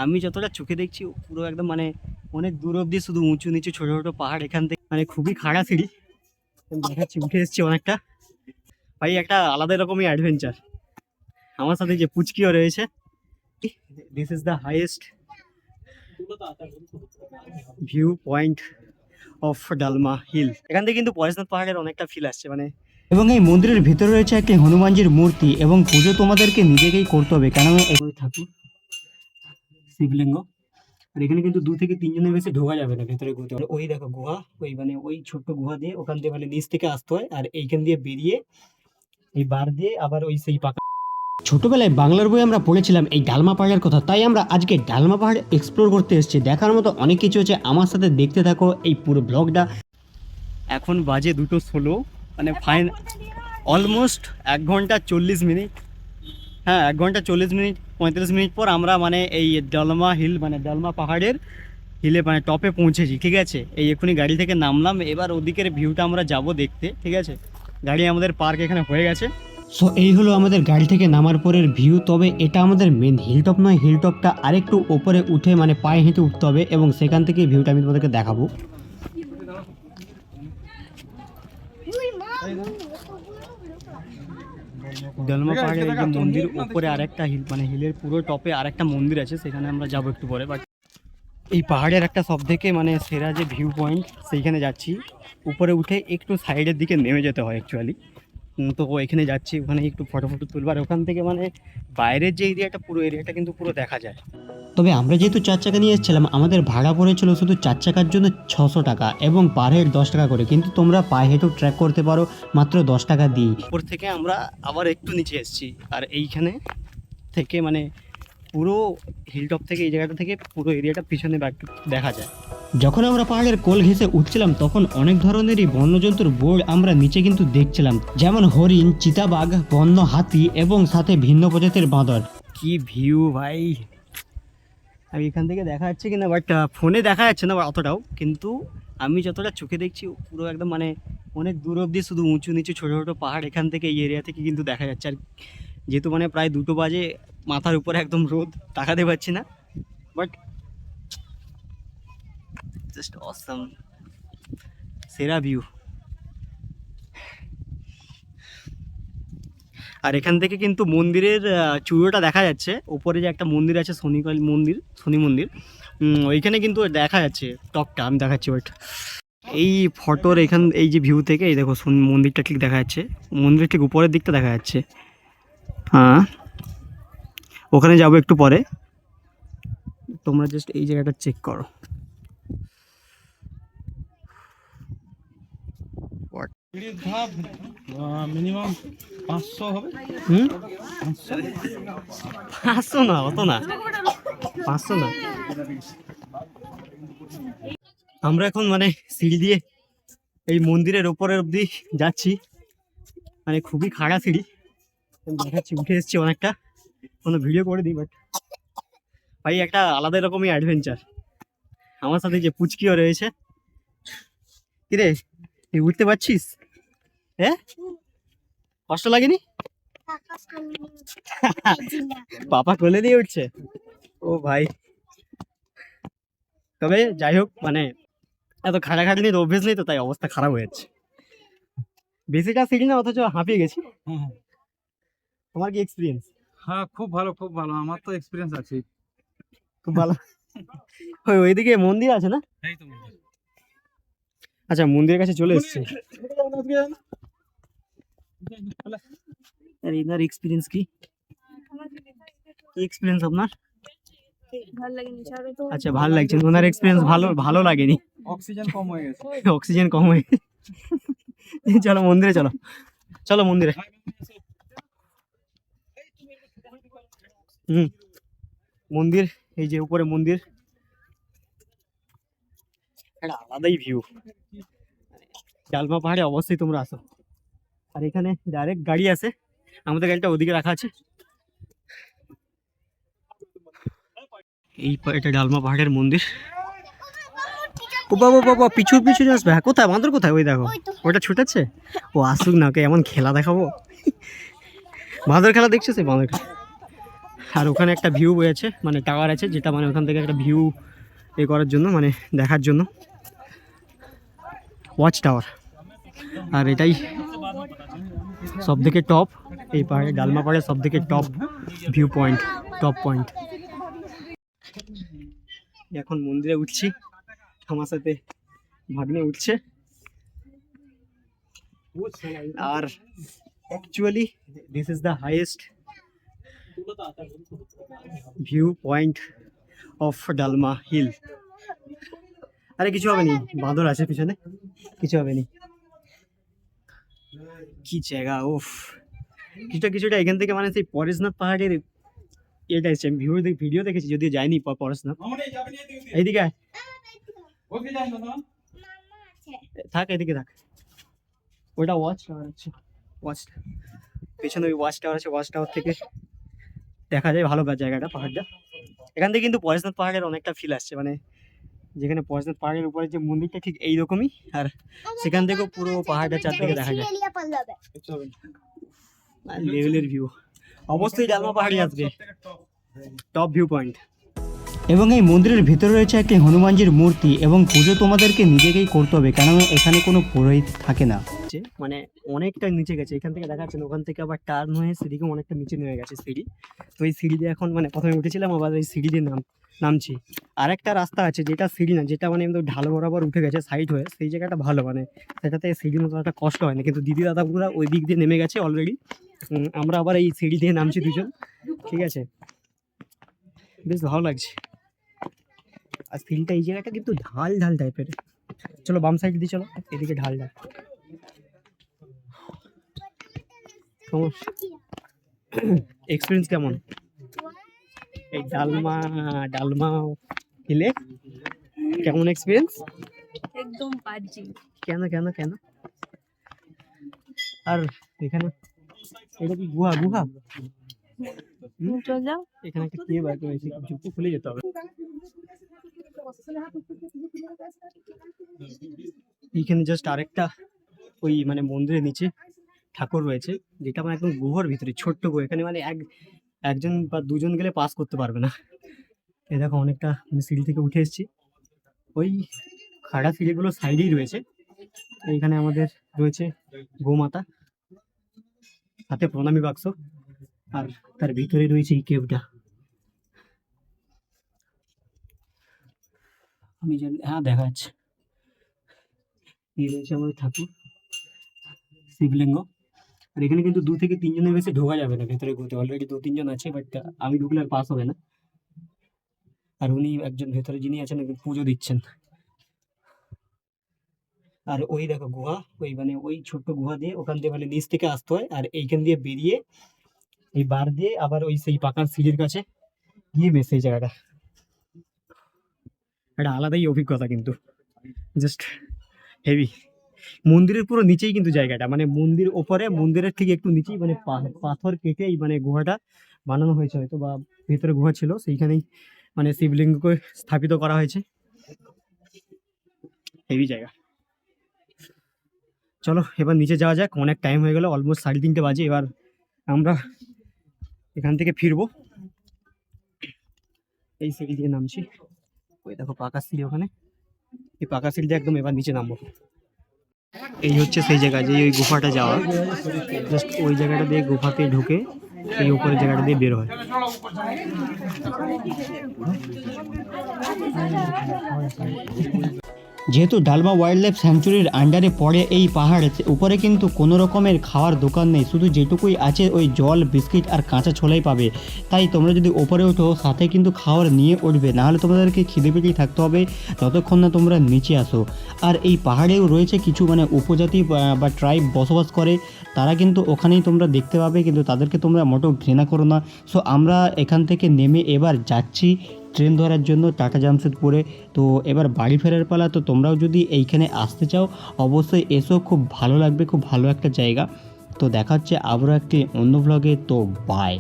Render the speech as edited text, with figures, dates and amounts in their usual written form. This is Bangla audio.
আমি যতটা চোখে দেখছি পুরো একদম মানে অনেক দূর অব্দি শুধু উঁচু নিচু ছোট ছোট পাহাড়। এখান থেকে মানে খুবই খাড়া সিঁড়ি দেখাচ্ছি, উঠে এসেছি অনেকটা। ভাই একটা আলাদা রকমই অ্যাডভেঞ্চার। আমার সাথে যে পুচকিও রয়েছে। This is the highest view point of Dalma hill. এখান থেকে কিন্তু পরেশনাথ পাহাড়ের অনেকটা ফিল আসছে মানে। এবং এই মন্দিরের ভিতরে রয়েছে একটি হনুমানজির মূর্তি এবং পুজো তোমাদেরকে নিজেকেই করতে হবে, কেননা ঠাকুর শিবলিঙ্গ। আর এখানে কিন্তু 2 থেকে 3 জনের বেশি ঢোকা যাবে না ভেতরে ঘুরতে। ওই দেখো গুহা, ওই মানে ওই ছোট্ট গুহা দিয়ে ওখান দিয়ে মানে নিচ থেকে আসতে হয়, আর এইখান দিয়ে বেরিয়ে এই বার দিয়ে আবার ওই সেই পাকা। ছোটবেলায় বাংলার বই আমরা পড়েছিলাম এই ডালমা পাহাড়ের কথা, তাই আমরা আজকে ডালমা পাহাড় এক্সপ্লোর করতে এসেছি। দেখার মতো অনেক কিছু আছে, আমার সাথে দেখতে থাকো এই পুরো ব্লগটা। এখন বাজে 2:16, মানে ফাইন অলমোস্ট 1 ঘন্টা 40 মিনিট। হ্যাঁ, 1 ঘন্টা 40 মিনিট 35 মিনিট পর আমরা মানে এই ডালমা হিল মানে ডালমা পাহাড়ের হিলে মানে টপে পৌঁছেছি। ঠিক আছে, এই এক্ষুনি গাড়ি থেকে নামলাম, এবার ওদিকের ভিউটা আমরা যাব দেখতে। ঠিক আছে, গাড়ি আমাদের পার্ক এখানে হয়ে গেছে। সো এই হলো আমাদের গাড়ি থেকে নামার পরের ভিউ। তবে এটা আমাদের মেন হিলটপ নয়, হিলটপটা আরেকটু ওপরে উঠে মানে পায়ে হেঁটে উঠতে হবে, এবং সেখান থেকে ভিউটা আমি তোমাদেরকে দেখাবো। ডালমা পাহাড়ের এই যে মন্দির, উপরে আরেকটা হিল মানে হিলের পুরো টপে আরেকটা মন্দির আছে, সেখানে আমরা যাবো একটু পরে। বাট এই পাহাড়ের একটা সব থেকে মানে সেরা যে ভিউ পয়েন্ট, সেইখানে যাচ্ছি। উপরে উঠে একটু সাইডের দিকে নেমে যেতে হয় অ্যাকচুয়ালি। তো এখানে যাচ্ছি, ওখানে একটু ফটো তুলবার। ওখান থেকে মানে বাইরের যে এরিয়াটা, পুরো এরিয়াটা কিন্তু পুরো দেখা যায়। তবে আমরা যেহেতু 4 চাকা নিয়ে এসেছিলাম, আমাদের ভাড়া পড়েছিল শুধু 4 চাকার জন্য 600 টাকা এবং পার হেড 10 টাকা করে। কিন্তু তোমরা পায়ে হেঁটেও ট্র্যাক করতে পারো মাত্র 10 টাকা দিয়ে। উপর থেকে আমরা আবার একটু নিচে এসেছি, আর এইখানে থেকে মানে পুরো হিলটপ থেকে এই জায়গাটা থেকে পুরো এরিয়াটা পিছনে দেখা যায়। যখন আমরা পাহাড়ের কোল ঘেঁষে উঠছিলাম, তখন অনেক ধরনেরই বন্যজন্তুর বোর্ড আমরা নিচে কিন্তু দেখছিলাম, যেমন হরিণ, চিতাবাঘ, বন্য হাতি এবং সাথে ভিন্ন প্রজাতির বাঁদর। কি ভিউ ভাই! আমি এখান থেকে দেখা যাচ্ছে কিনা, বাট ফোনে দেখা যাচ্ছে না অতটাও, কিন্তু আমি যতটা চোখে দেখছি পুরো একদম মানে অনেক দূর অব্দি শুধু উঁচু নিচু ছোটো ছোটো পাহাড়। এখান থেকে এই এরিয়া থেকে কিন্তু দেখা যাচ্ছে। আর যেহেতু মানে প্রায় 2টো বাজে, মাথার উপরে একদম রোদ, তাকাতে পারছি না, বাট জাস্ট অসাম, সেরা ভিউ। আর এখান থেকে কিন্তু মন্দিরের চূড়োটা দেখা যাচ্ছে। উপরে যে একটা মন্দির আছে, শনি মন্দির, ওইখানে কিন্তু দেখা যাচ্ছে টপটা। আমি দেখাচ্ছি ওইটা, এই ফটোর এই যে ভিউ থেকে এই দেখো মন্দিরটা ঠিক দেখা যাচ্ছে। মন্দিরের ঠিক উপরের দিকটা দেখা যাচ্ছে। হ্যাঁ, ওখানে যাবো একটু পরে। তোমরা জাস্ট এই জায়গাটা চেক করো। মিনিমাম 500 হবে। 500 না, অত না, 500 না। আমরা এখন মানে সিঁড়ি দিয়ে এই মন্দিরের ওপরের অব্দি যাচ্ছি, মানে খুবই খাড়া সিঁড়ি দেখাচ্ছি। উঠে এসেছি অনেকটা, কোনো ভিডিও করে দিই, বাট ভাই একটা আলাদা রকমই অ্যাডভেঞ্চার। আমার সাথে যে পুচকিও রয়েছে। কিরে, তুই উঠতে পারছিস? হ্যাঁ, কষ্ট লাগেনি? পাপা কোলে দিয়ে উঠছে। ও ভাই, তবে যাই হোক, মানে এত খাটাখাটনি তো অভ্যেস নেই, তো তাই অবস্থা খারাপ হয়ে যাচ্ছে। বেশিটা সিঁড়ি না, অথচ হাঁপিয়ে গেছি। তোমার কি এক্সপিরিয়েন্স? হ্যাঁ, খুব ভালো, খুব ভালো। আমার তো এক্সপিরিয়েন্স আছে। খুব ভালো। ওইদিকে মন্দির আছে না? আচ্ছা, মন্দিরের কাছে চলে এসেছি। আর এনার এক্সপিরিয়েন্স কি এক্সপিরিয়েন্স আপনার? আচ্ছা, ভালো লাগছে। ওনার এক্সপিরিয়েন্স ভালো লাগেনি। অক্সিজেন কম হয়ে গেছে। অক্সিজেন কম হয়ে গেছে। চলো মন্দিরে, চলো মন্দিরে। মন্দির, এই যে উপরে মন্দির, একটা আলাদাই ভিউ। ডালমা পাহাড়ে অবশ্যই তোমরা আসো। আর এখানে ডাইরেক্ট গাড়ি আছে, আমাদের গাড়িটা ওদিকে রাখা আছে। এটা ডালমা পাহাড়ের মন্দির। ও বাবা বাবা, পিছু আসবে। হ্যাঁ, কোথায় বাঁদর, কোথায়? ওই দেখো, ওটা ছুটাচ্ছে। ও আসুক না, ওকে এমন খেলা দেখাবো। বাঁদর খেলা দেখছো? সেই বাঁদর খেলা। আর ওখানে একটা ভিউ বয়েছে, মানে টাওয়ার আছে, যেটা মানে ওখান থেকে একটা ভিউ করার জন্য, মানে দেখার জন্য, ওয়াচ টাওয়ার। আর এটাই সব থেকে টপ, এই পাহাড়ে ডালমা পাহাড়ের সব থেকে top view point, top point. এখন মন্দিরে উঠছি, আমার সাথে ভাগ্নে উঠছে। আর actually this is the highest view point of Dalma hill. আরে কিছু হবে নি, বাঁদর আছে পিছনে, কিছু হবে নি। কি জায়গা, ওফ। কিছুটা এখান থেকে মানে সেই পরেশনাথ পাহাড়ের এটা এসছে, আমি ভিডিও দেখেছি, যদিও যাইনি পরেশনাথ। এইদিকে আয়। থাক, এদিকে থাক। ওটা ওয়াচ টাওয়ার আছে, ওয়াচ পেছনে ওই ওয়াচ টাওয়ার আছে, ওয়াচ টাওয়ার থেকে দেখা যায় ভালো জায়গাটা, পাহাড়টা। এখান থেকে কিন্তু পরেশনাথ পাহাড়ের অনেকটা ফিল আসছে, মানে যেখানে পরেশনাথ পাহাড়ের উপরে যে মন্দিরটা ঠিক এইরকমই, আর সেখান থেকেও পুরো পাহাড়টা চারদিকে দেখা যায়, লেভেলের ভিউ। অবশ্যই ডালমা পাহাড়ে আসবে, টপ ভিউ পয়েন্ট। এবং এই মন্দিরের ভিতরে রয়েছে একটি হনুমানজির মূর্তি, এবং পুজো তোমাদেরকে নিজেকেই করতে হবে, কেননা এখানে কোনো পুরোহিত থাকে না। মানে অনেকটা নিচে গেছে, এখান থেকে দেখা যাচ্ছে, ওখান থেকে আবার টার্ন হয়ে সিঁড়িকে অনেকটা নিচে নেমে গেছে সিঁড়ি। তো এই সিঁড়ি দিয়ে এখন মানে প্রথমে উঠেছিলাম, আবার এই সিঁড়ি দিয়ে নামছি। আর একটা রাস্তা আছে যেটা সিঁড়ি না, যেটা মানে একদম ঢাল বরাবর উঠে গেছে সাইড হয়ে, সেই জায়গাটা ভালো, মানে সেটাতে সিঁড়ির মতো একটা কষ্ট হয় না। কিন্তু দিদি দাদাগুলো ওই দিক দিয়ে নেমে গেছে অলরেডি, আমরা আবার এই সিঁড়ি দিয়ে নামছি দুজন, ঠিক আছে। বেশ ভালো লাগছে। আর সিঁড়িটা এই জায়গাটা কিন্তু ঢাল টাইপের। চলো বাম সাইড দিয়ে চলো, এদিকে ঢাল। এক্সপিরিয়েন্স কেমন এই ডালমা হিলে? কেমন এক্সপিরিয়েন্স? একদম বাজে। কেন? আর এখানে এটা কি গুহা? যাও, এখানে একটা কেভ আছে, জুতো খুলে যেতে হবে। এইখানে জাস্ট আরেকটা ওই মানে মন্দিরের নিচে ঠাকুর রয়েছে, যেটা মানে একদম গুহার ভিতরে, ছোট্ট গুহা। এখানে মানে একজন বা দুজন গেলে পাস করতে পারবে না। এই দেখো অনেকটা মানে সিঁড়ি থেকে উঠে এসেছি, ওই খাড়া সিঁড়িগুলো সাইডেই রয়েছে। এইখানে আমাদের রয়েছে গোমাতা, হাতে প্রণামী বাক্স, আর তার ভিতরে রয়েছে এই কেভটা। আমি জানি, হ্যাঁ দেখা যাচ্ছে, এই রয়েছে আমাদের ঠাকুর, শিবলিঙ্গ। আর এখানে কিন্তু 2 থেকে 3 জনের বেশি ঢোকা যাবে না ভেতরে ঘুরতে, অলরেডি 2-3 জন আছে, বাট আমি ঢুকলে আর পাস হবে না। আর উনি একজন ভেতরে যিনি আছেন পুজো দিচ্ছেন। আর ওই দেখো গুহা, ওই মানে ওই ছোট্ট গুহা দিয়ে ওখান দিয়ে মানে নিচ থেকে আসতে হয়, আর এইখান দিয়ে বেরিয়ে এই বার দিয়ে আবার ওই সেই পাকার সিঁড়ির কাছে গিয়ে মেশে এই জায়গাটা। একটা আলাদাই অভিজ্ঞতা, কিন্তু জাস্ট হেভি। মন্দিরের পুরো নিচেই কিন্তু জায়গাটা, মানে মন্দির ওপরে, মন্দিরের ঠিক একটু নিচেই, মানে পাথর কেটেই মানে গুহাটা বানানো হয়েছে হয়তো, বা ভেতরে গুহা ছিল, সেইখানেই মানে শিবলিঙ্গকে স্থাপিত করা হয়েছে। হেভি জায়গা। চলো এবার নিচে যাওয়া যাক, অনেক টাইম হয়ে গেল, অলমোস্ট 3:30 বাজে। এবার আমরা এখান থেকে ফিরবো। এই সিঁড়ি দিয়ে নামছি, ওই দেখো পাকা সিঁড়ি, ওখানে এই পাকা সিঁড়ি দিয়ে একদম এবার নিচে নামবো। এই হচ্ছে সেই জায়গা, যে ওই গুফাটা যাওয়া, জাস্ট ওই জায়গাটা দিয়ে গুফাতে ঢুকে এই উপরের জায়গাটা দিয়ে বের হয়। যেহেতু ডালমা ওয়াইল্ড লাইফ স্যাংচুরির আন্ডারে পড়ে এই পাহাড়ে, উপরে কিন্তু কোনো রকমের খাওয়ার দোকান নেই, শুধু যেটুকুই আছে ওই জল, বিস্কিট আর কাঁচা ছোলাই পাবে। তাই তোমরা যদি ওপরে ওঠো সাথে কিন্তু খাওয়ার নিয়ে উঠবে, নাহলে তোমাদেরকে খিদে পেটেই থাকতে হবে যতক্ষণ না তোমরা নিচে আসো। আর এই পাহাড়েও রয়েছে কিছু মানে উপজাতি বা ট্রাইব বসবাস করে, তারা কিন্তু ওখানেই তোমরা দেখতে পাবে, কিন্তু তাদেরকে তোমরা মোটেও ঘৃণা করো না। সো আমরা এখান থেকে নেমে এবার যাচ্ছি ট্রেন ধরার জন্য টাটা জামশেদপুরে। তো এবার বাড়ি ফেরার পালা। তো তোমরাও যদি এইখানে আসতে চাও অবশ্যই এসো, খুব ভালো লাগবে, খুব ভালো একটা জায়গা। তো দেখা হচ্ছে আবারও একটি অন্য ব্লগে। তো বাই।